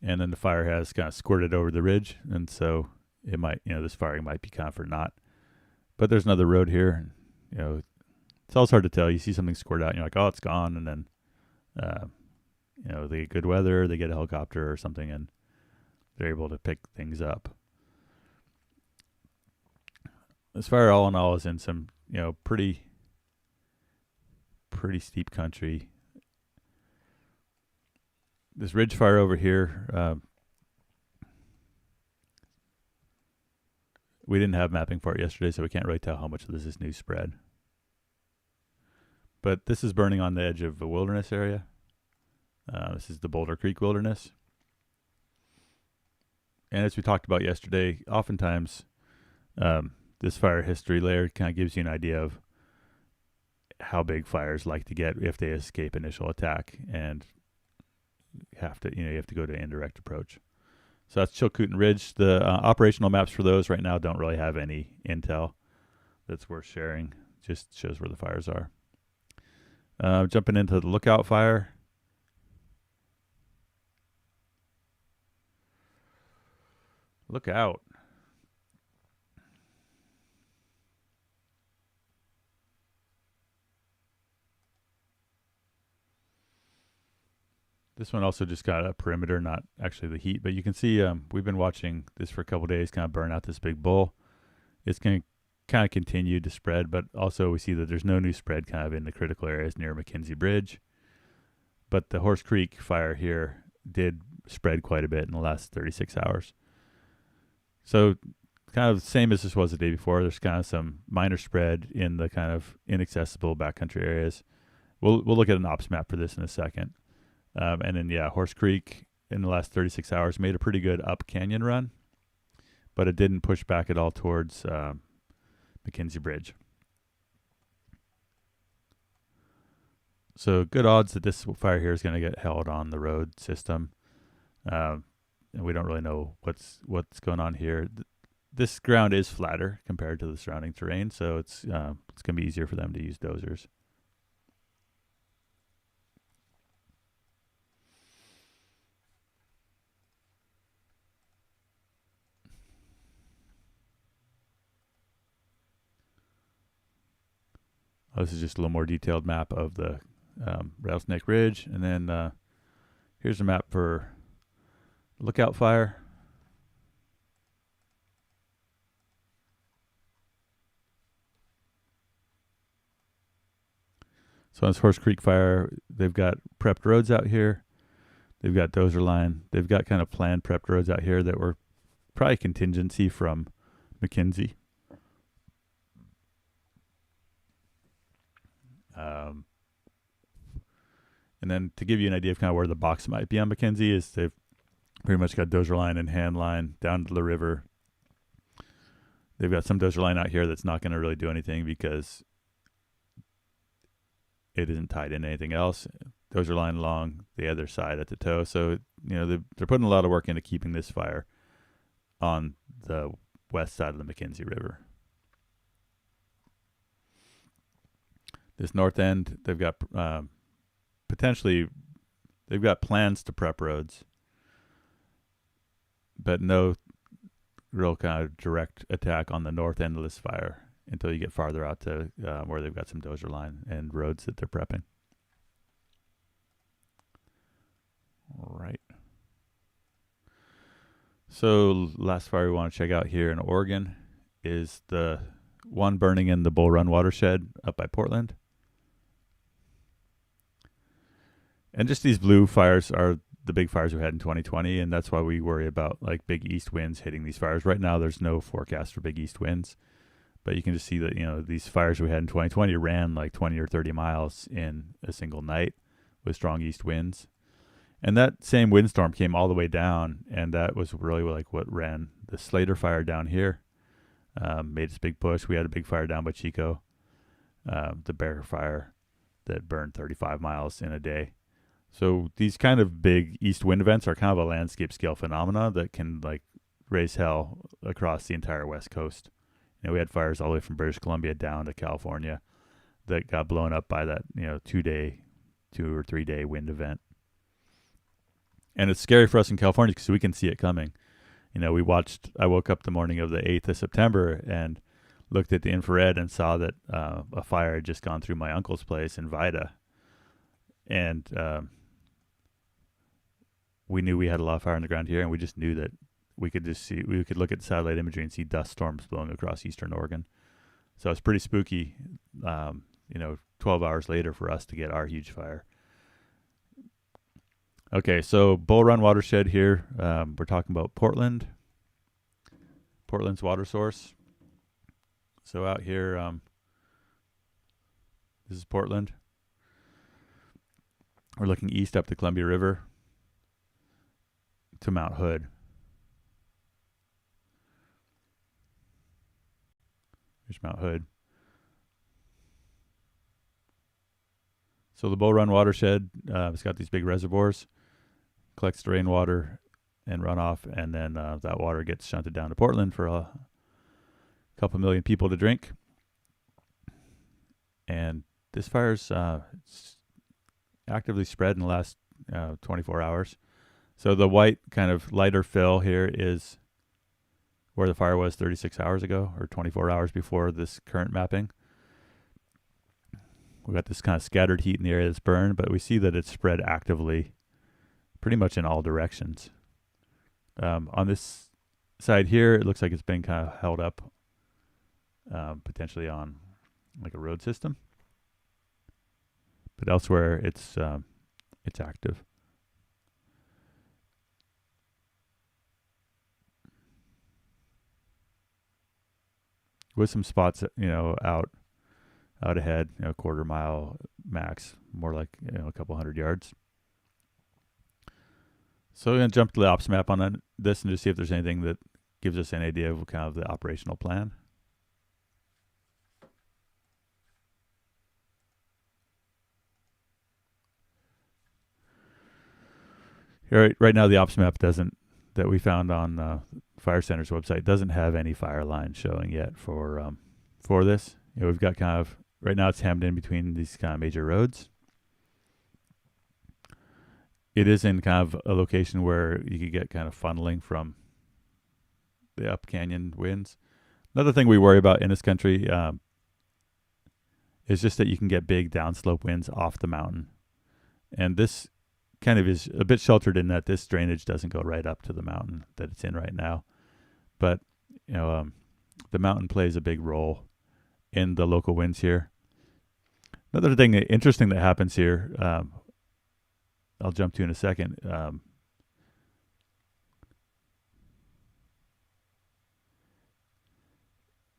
And then the fire has kind of squirted over the ridge. And so it might, this firing might be kind of for naught. But there's another road here. And, it's always hard to tell. You see something squirt out and you're like, oh, it's gone. And then, they get good weather, they get a helicopter or something, and they're able to pick things up. This fire, all in all, is in some, pretty steep country. This ridge fire over here, we didn't have mapping for it yesterday, so we can't really tell how much of this is new spread. But this is burning on the edge of a wilderness area. This is the Boulder Creek Wilderness. And as we talked about yesterday, oftentimes this fire history layer kind of gives you an idea of how big fires like to get if they escape initial attack, and you have to go to indirect approach. So that's Chilcoot and Ridge. The operational maps for those right now don't really have any intel that's worth sharing. Just shows where the fires are. Jumping into the Lookout Fire. Look out. This one also just got a perimeter, not actually the heat, but you can see we've been watching this for a couple days kind of burn out this big bull. It's going to kind of continue to spread, but also we see that there's no new spread kind of in the critical areas near MacKenzie Bridge. But the Horse Creek fire here did spread quite a bit in the last 36 hours. So kind of the same as this was the day before. There's kind of some minor spread in the kind of inaccessible backcountry areas. We'll look at an ops map for this in a second. And then, Horse Creek in the last 36 hours made a pretty good up canyon run, but it didn't push back at all towards MacKenzie Bridge. So good odds that this fire here is going to get held on the road system. And we don't really know what's going on here. This ground is flatter compared to the surrounding terrain, so it's going to be easier for them to use dozers. This is just a little more detailed map of the Rattlesnake Ridge. And then here's a map for Lookout Fire. So on this Horse Creek Fire, they've got prepped roads out here. They've got dozer line. They've got kind of planned prepped roads out here that were probably contingency from MacKenzie. And then to give you an idea of kind of where the box might be on MacKenzie is they've pretty much got dozer line and hand line down to the river. They've got some dozer line out here that's not going to really do anything because it isn't tied into anything else. Dozer line along the other side at the toe. So, they're putting a lot of work into keeping this fire on the west side of the MacKenzie River. This north end, they've got they've got plans to prep roads, but no real kind of direct attack on the north end of this fire until you get farther out to where they've got some dozer line and roads that they're prepping. All right. So last fire we want to check out here in Oregon is the one burning in the Bull Run Watershed up by Portland. And just these blue fires are the big fires we had in 2020, and that's why we worry about like big east winds hitting these fires. Right now, there's no forecast for big east winds, but you can just see that, these fires we had in 2020 ran like 20 or 30 miles in a single night with strong east winds. And that same windstorm came all the way down, and that was really like what ran the Slater fire down here. made this big push. We had a big fire down by Chico, the Bear Fire that burned 35 miles in a day. So these kind of big east wind events are kind of a landscape scale phenomena that can like raise hell across the entire West Coast. You know, we had fires all the way from British Columbia down to California that got blown up by that, 2 or 3 day wind event. And it's scary for us in California because we can see it coming. You know, I woke up the morning of the 8th of September and looked at the infrared and saw that a fire had just gone through my uncle's place in Vida. And we knew we had a lot of fire on the ground here, and we just knew that we could look at satellite imagery and see dust storms blowing across eastern Oregon. So it's pretty spooky, 12 hours later for us to get our huge fire. Okay, so Bull Run Watershed here. We're talking about Portland's water source. So out here, this is Portland. We're looking east up the Columbia River to Mount Hood. Here's Mount Hood. So the Bull Run Watershed, it's got these big reservoirs, collects the rainwater and runoff, and then that water gets shunted down to Portland for a couple million people to drink. And this fire's actively spread in the last 24 hours. So the white kind of lighter fill here is where the fire was 36 hours ago or 24 hours before this current mapping. We got this kind of scattered heat in the area that's burned, but we see that it's spread actively pretty much in all directions. On this side here, it looks like it's been kind of held up potentially on like a road system. But elsewhere, it's active. With some spots, out ahead, a quarter mile max, more like a couple 100 yards. So we're going to jump to the ops map on this and just see if there's anything that gives us an idea of kind of the operational plan. Right now, the ops map that we found on Fire Center's website doesn't have any fire lines showing yet for this. We've got kind of right now it's hemmed in between these kind of major roads. It is in kind of a location where you could get kind of funneling from the up canyon winds. Another thing we worry about in this country is just that you can get big downslope winds off the mountain, and this kind of is a bit sheltered in that this drainage doesn't go right up to the mountain that it's in right now. But, the mountain plays a big role in the local winds here. Another thing interesting that happens here, I'll jump to in a second,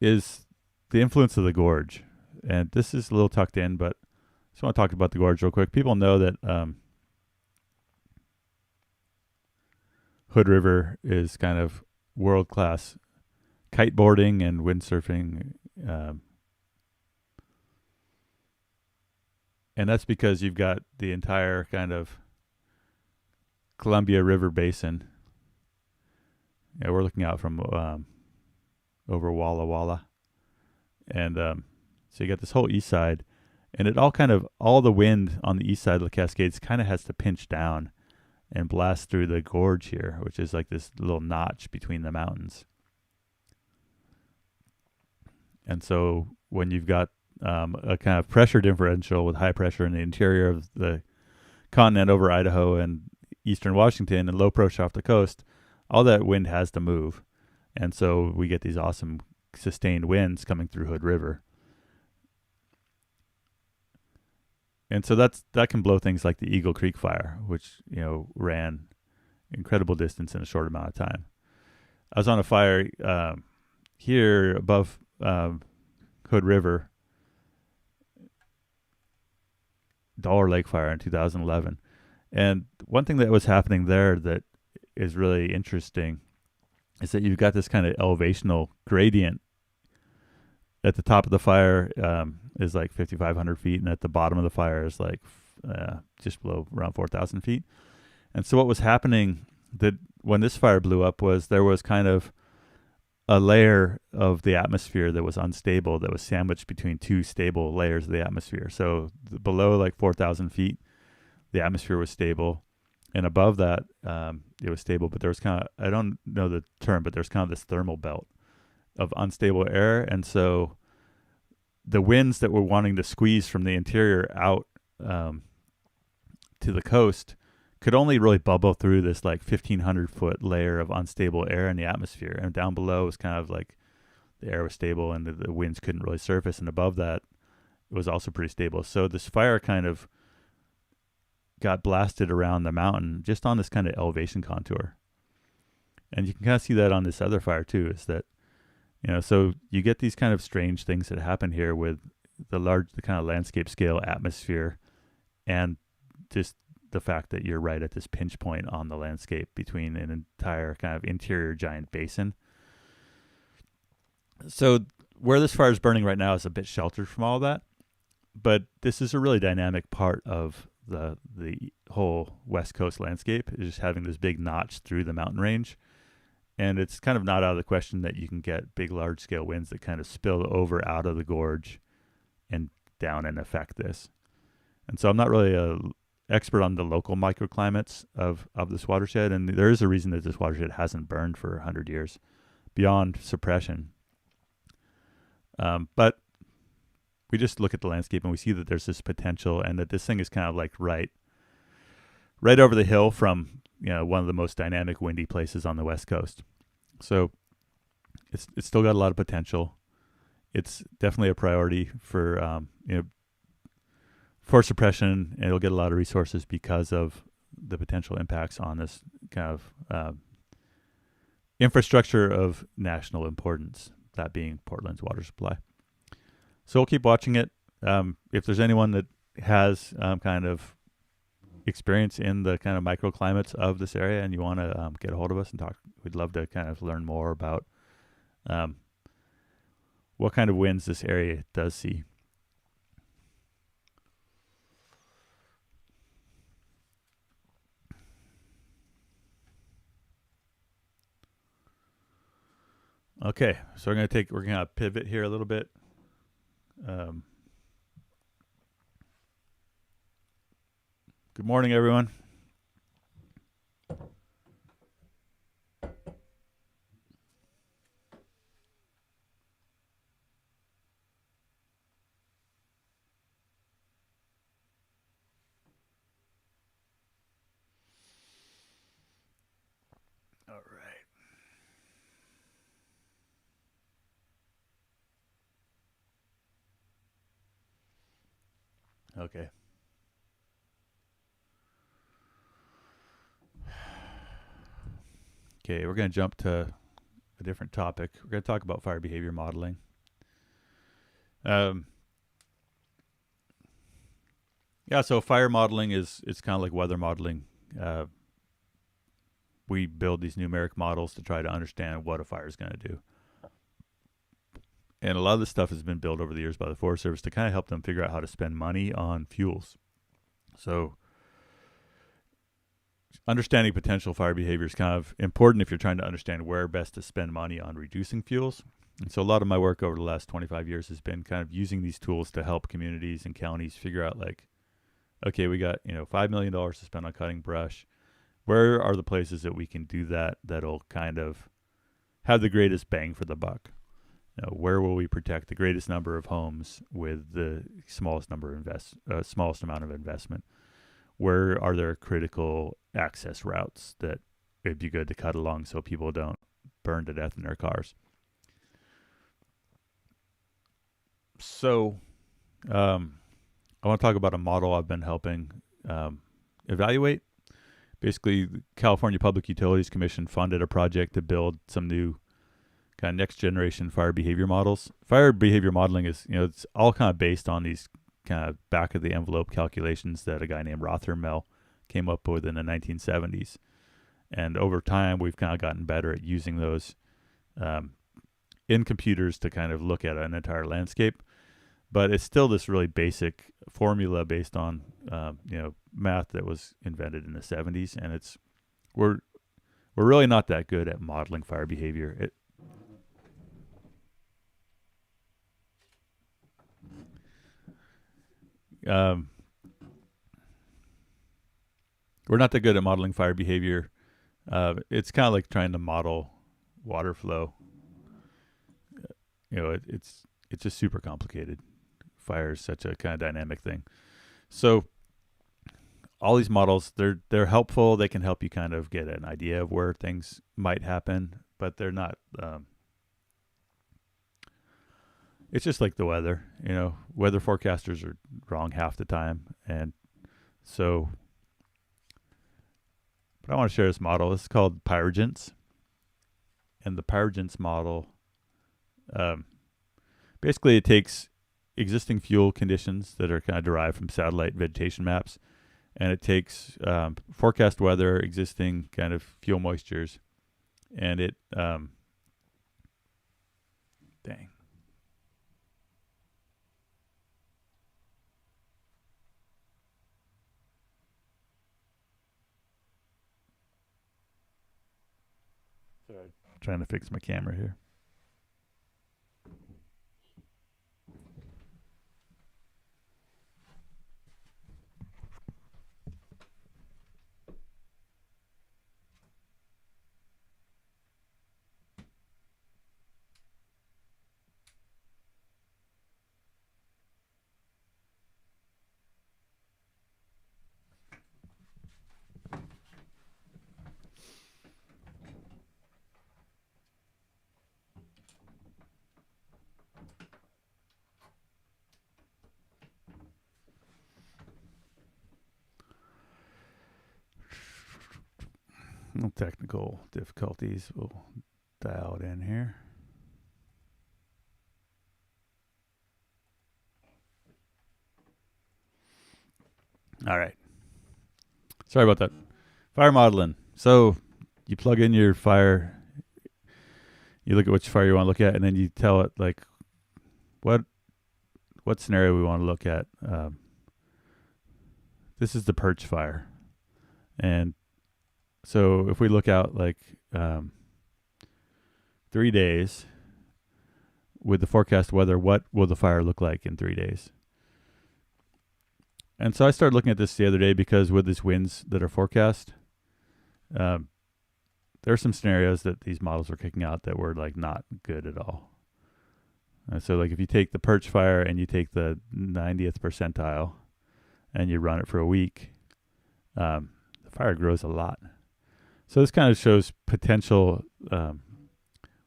is the influence of the gorge. And this is a little tucked in, but I just want to talk about the gorge real quick. People know that Hood River is kind of world-class kiteboarding and windsurfing. And that's because you've got the entire kind of Columbia River Basin. Yeah, we're looking out from over Walla Walla. And so you got this whole east side. And all the wind on the east side of the Cascades kind of has to pinch down and blast through the gorge here, which is like this little notch between the mountains. And so when you've got a kind of pressure differential with high pressure in the interior of the continent over Idaho and eastern Washington and low pressure off the coast, all that wind has to move. And so we get these awesome sustained winds coming through Hood River. And so that can blow things like the Eagle Creek fire, which, ran incredible distance in a short amount of time. I was on a fire here above Hood River, Dollar Lake fire in 2011. And one thing that was happening there that is really interesting is that you've got this kind of elevational gradient at the top of the fire is like 5,500 feet, and at the bottom of the fire is like just below around 4,000 feet. And so what was happening that when this fire blew up was there was kind of a layer of the atmosphere that was unstable that was sandwiched between two stable layers of the atmosphere. So below like 4,000 feet, the atmosphere was stable. And above that, it was stable. But there was kind of, I don't know the term, but there's kind of this thermal belt of unstable air. And so the winds that were wanting to squeeze from the interior out to the coast could only really bubble through this like 1,500 foot layer of unstable air in the atmosphere. And down below was kind of like the air was stable and the winds couldn't really surface. And above that, it was also pretty stable. So this fire kind of got blasted around the mountain just on this kind of elevation contour. And you can kind of see that on this other fire too, is that, you know, so you get these kind of strange things that happen here with the kind of landscape scale atmosphere and just the fact that you're right at this pinch point on the landscape between an entire kind of interior giant basin. So where this fire is burning right now is a bit sheltered from all that, but this is a really dynamic part of the whole West Coast landscape, is just having this big notch through the mountain range. And it's kind of not out of the question that you can get big, large scale winds that kind of spill over out of the gorge and down and affect this. And so I'm not really an expert on the local microclimates of this watershed. And there is a reason that this watershed hasn't burned for 100 years beyond suppression. But we just look at the landscape and we see that there's this potential and that this thing is kind of like right over the hill from, you know, one of the most dynamic windy places on the West Coast. So it's still got a lot of potential. It's definitely a priority for, for suppression, and it'll get a lot of resources because of the potential impacts on this kind of infrastructure of national importance, that being Portland's water supply. So we'll keep watching it. If there's anyone that has kind of experience in the kind of microclimates of this area and you want to get a hold of us and talk, we'd love to kind of learn more about what kind of winds this area does see. Okay, so we're gonna pivot here a little bit. Good morning, everyone. All right. Okay. Okay, we're going to jump to a different topic. We're going to talk about fire behavior modeling. So fire modeling it's kind of like weather modeling. We build these numeric models to try to understand what a fire is going to do. And a lot of this stuff has been built over the years by the Forest Service to kind of help them figure out how to spend money on fuels. So understanding potential fire behavior is kind of important if you're trying to understand where best to spend money on reducing fuels. And so a lot of my work over the last 25 years has been kind of using these tools to help communities and counties figure out, like, okay, we got, $5 million to spend on cutting brush. Where are the places that we can do that'll kind of have the greatest bang for the buck? Where will we protect the greatest number of homes with the smallest amount of investment? Where are there critical access routes that it'd be good to cut along so people don't burn to death in their cars? So I want to talk about a model I've been helping evaluate. Basically, the California Public Utilities Commission funded a project to build some new kind of next generation fire behavior models. Fire behavior modeling is, it's all kind of based on these kind of back of the envelope calculations that a guy named Rothermel came up with in the 1970s. And over time, we've kind of gotten better at using those in computers to kind of look at an entire landscape, but it's still this really basic formula based on math that was invented in the 70s, and we're really not that good at modeling fire behavior. We're not that good at modeling fire behavior. It's kind of like trying to model water flow. It's just super complicated. Fire is such a kind of dynamic thing. So all these models, they're helpful. They can help you kind of get an idea of where things might happen, but they're not. It's just like the weather. Weather forecasters are wrong half the time, and so. But I want to share this model. This is called Pyrogens, and the Pyrogens model. Basically, it takes existing fuel conditions that are kind of derived from satellite vegetation maps, and it takes forecast weather, existing kind of fuel moistures, and it dang. Sorry, trying to fix my camera here. No technical difficulties. We'll dial it in here. All right. Sorry about that. Fire modeling. So you plug in your fire, you look at which fire you want to look at, and then you tell it like what scenario we want to look at. This is the Pearch Fire. And so if we look out like 3 days with the forecast weather, what will the fire look like in 3 days? And so I started looking at this the other day because with these winds that are forecast, there are some scenarios that these models were kicking out that were like not good at all. So like if you take the Pearch Fire and you take the 90th percentile and you run it for a week, the fire grows a lot. So this kind of shows potential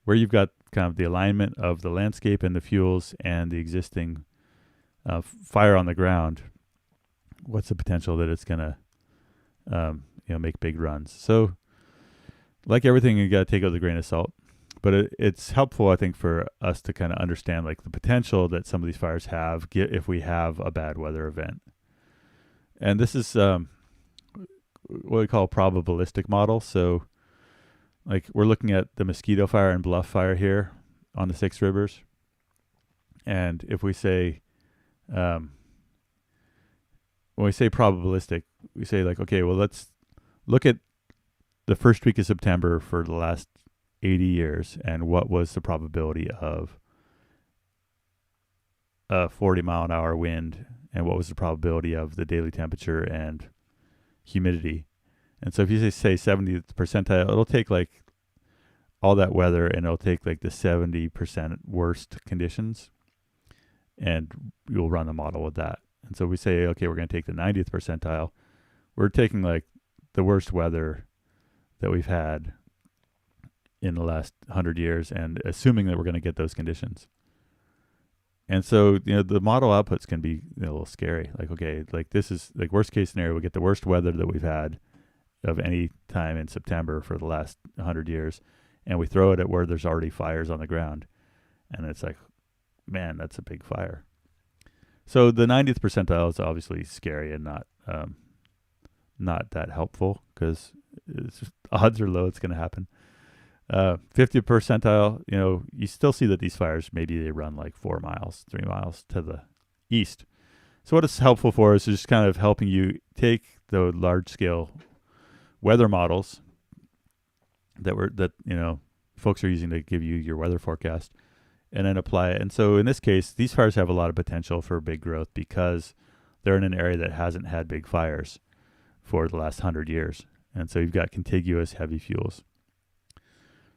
where you've got kind of the alignment of the landscape and the fuels and the existing fire on the ground. What's the potential that it's going to make big runs? So like everything, you got to take it with a grain of salt. But it's helpful, I think, for us to kind of understand like the potential that some of these fires have if we have a bad weather event. And this is what we call a probabilistic model. So like we're looking at the Mosquito Fire and Bluff Fire here on the Six Rivers. And if we say, when we say probabilistic, we say like, okay, well, let's look at the first week of September for the last 80 years and what was the probability of a 40-mile-an-hour wind and what was the probability of the daily temperature and humidity. And so if you say 70th percentile, it'll take like all that weather and it'll take like the 70% worst conditions and you'll run the model with that. And so we say, okay, we're going to take the 90th percentile. We're taking like the worst weather that we've had in the last 100 years and assuming that we're going to get those conditions. And so, the model outputs can be a little scary. Like, okay, like this is like worst case scenario. We get the worst weather that we've had of any time in September for the last 100 years. And we throw it at where there's already fires on the ground. And it's like, man, that's a big fire. So the 90th percentile is obviously scary and not that helpful because it's just odds are low it's going to happen. 50th percentile, you still see that these fires, maybe they run like 4 miles, 3 miles to the east. So what it's helpful for is just kind of helping you take the large scale weather models that folks are using to give you your weather forecast, and then apply it. And so in this case, these fires have a lot of potential for big growth because they're in an area that hasn't had big fires for the last 100 years. And so you've got contiguous heavy fuels.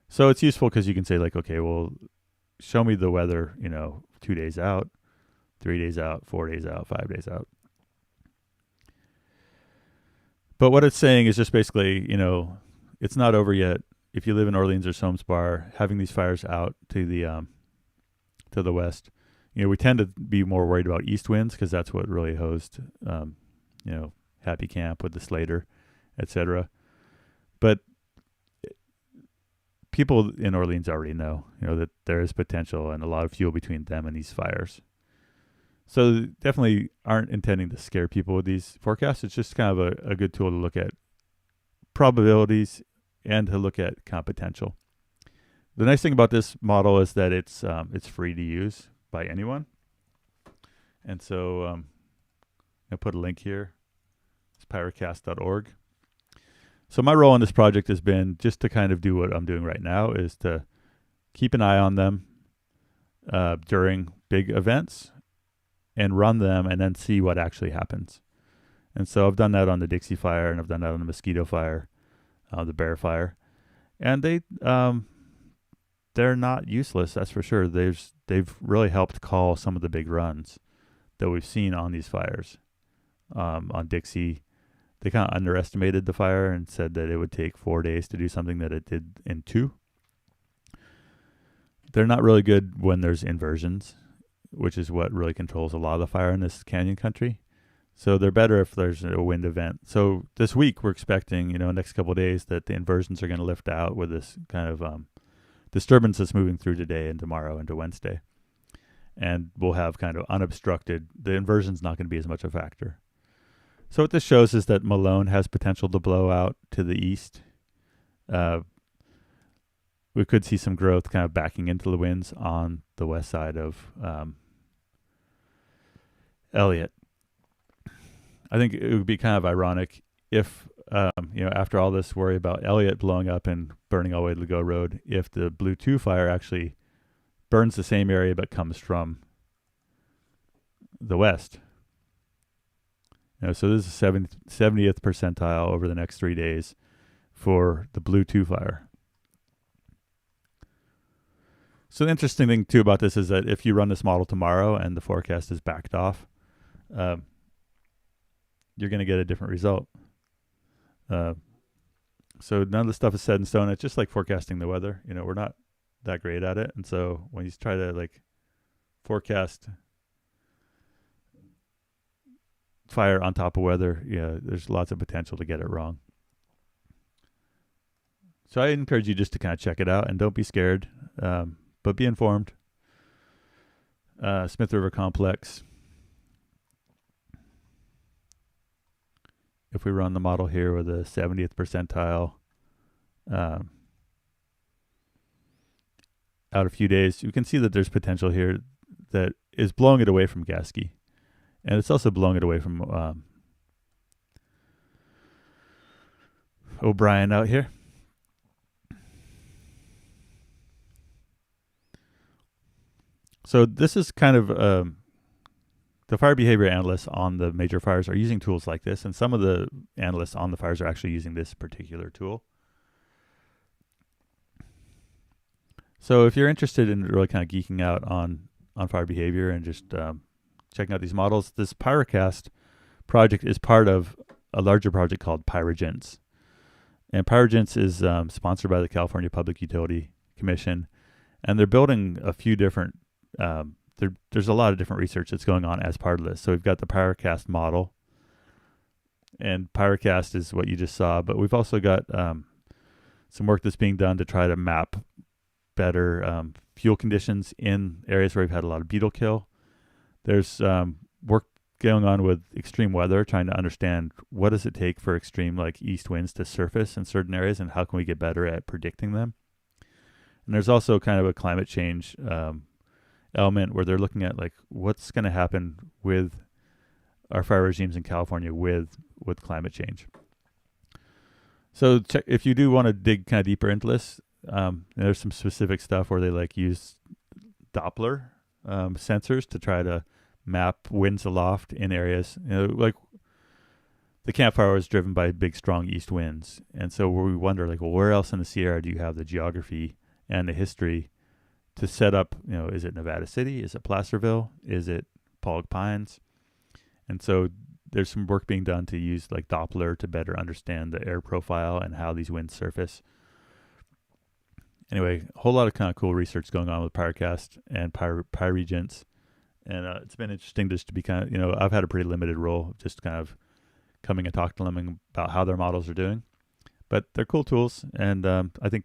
So it's useful because you can say like, okay, well, show me the weather, 2 days out, 3 days out, 4 days out, 5 days out. But what it's saying is just basically, it's not over yet. If you live in Orleans or Somesbar, having these fires out to the west, we tend to be more worried about east winds because that's what really hosed, Happy Camp with the Slater, etc. But people in Orleans already know, that there is potential and a lot of fuel between them and these fires. So definitely aren't intending to scare people with these forecasts. It's just kind of a good tool to look at probabilities and to look at kind of potential. The nice thing about this model is that it's free to use by anyone. And so I'll put a link here. It's pyrocast.org. So my role in this project has been just to kind of do what I'm doing right now, is to keep an eye on them during big events and run them and then see what actually happens. And so I've done that on the Dixie Fire, and I've done that on the Mosquito Fire, the Bear Fire. And they're not useless, that's for sure. They've really helped call some of the big runs that we've seen on these fires. On Dixie, they kind of underestimated the fire and said that it would take 4 days to do something that it did in 2. They're not really good when there's inversions, which is what really controls a lot of the fire in this canyon country. So they're better if there's a wind event. So this week we're expecting, next couple of days, that the inversions are going to lift out with this kind of disturbance that's moving through today and tomorrow into Wednesday. And we'll have kind of unobstructed, the inversion's not going to be as much a factor. So what this shows is that Malone has potential to blow out to the east. We could see some growth kind of backing into the winds on the west side of Elliot. I think it would be kind of ironic if, after all this worry about Elliot blowing up and burning all the way to the Go Road, if the Blue 2 fire actually burns the same area but comes from the west. So this is 70th percentile over the next 3 days for the Blue 2 fire. So the interesting thing too about this is that if you run this model tomorrow and the forecast is backed off, you're going to get a different result. So none of the stuff is set in stone. It's just like forecasting the weather. We're not that great at it. And so when you try to forecast fire on top of weather, there's lots of potential to get it wrong. So I encourage you just to kind of check it out and don't be scared, but be informed. Smith River Complex. If we run the model here with a 70th percentile out a few days, you can see that there's potential here that is blowing it away from Gasky. And it's also blowing it away from O'Brien out here. So this is kind of the fire behavior analysts on the major fires are using tools like this, and some of the analysts on the fires are actually using this particular tool. So if you're interested in really kind of geeking out on fire behavior and just checking out these models, this Pyrocast project is part of a larger project called Pyrogence. And Pyrogence is sponsored by the California Public Utility Commission, and they're building a few different there's a lot of different research that's going on as part of this. So we've got the Pyrocast model, and Pyrocast is what you just saw, but we've also got some work that's being done to try to map better fuel conditions in areas where we've had a lot of beetle kill. There's work going on with extreme weather, trying to understand what does it take for extreme east winds to surface in certain areas, and how can we get better at predicting them. And there's also kind of a climate change element where they're looking at like what's going to happen with our fire regimes in California with climate change. So if you do want to dig kind of deeper into this, there's some specific stuff where they like use Doppler sensors to try to map winds aloft in areas. Like the Camp Fire was driven by big, strong east winds, and so we wonder like, well, where else in the Sierra do you have the geography and the history to set up? Is it Nevada City? Is it Placerville? Is it Pollock Pines? And so there's some work being done to use like Doppler to better understand the air profile and how these winds surface. Anyway, a whole lot of kind of cool research going on with Pyrecast and PyRegents. And it's been interesting just to be kind of, I've had a pretty limited role, just kind of coming and talking to them about how their models are doing. But they're cool tools, and I think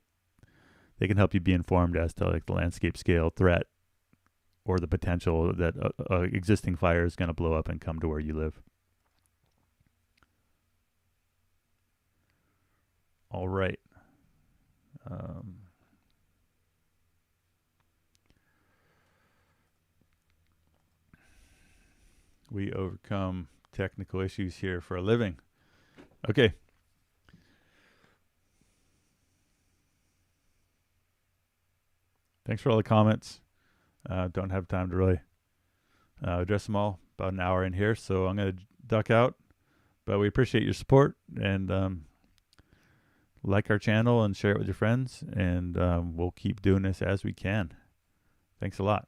they can help you be informed as to like the landscape scale threat or the potential that existing fire is going to blow up and come to where you live. All right. We overcome technical issues here for a living. Okay. Thanks for all the comments. Don't have time to really address them all. About an hour in here, so I'm going to duck out. But we appreciate your support, and like our channel and share it with your friends, and we'll keep doing this as we can. Thanks a lot.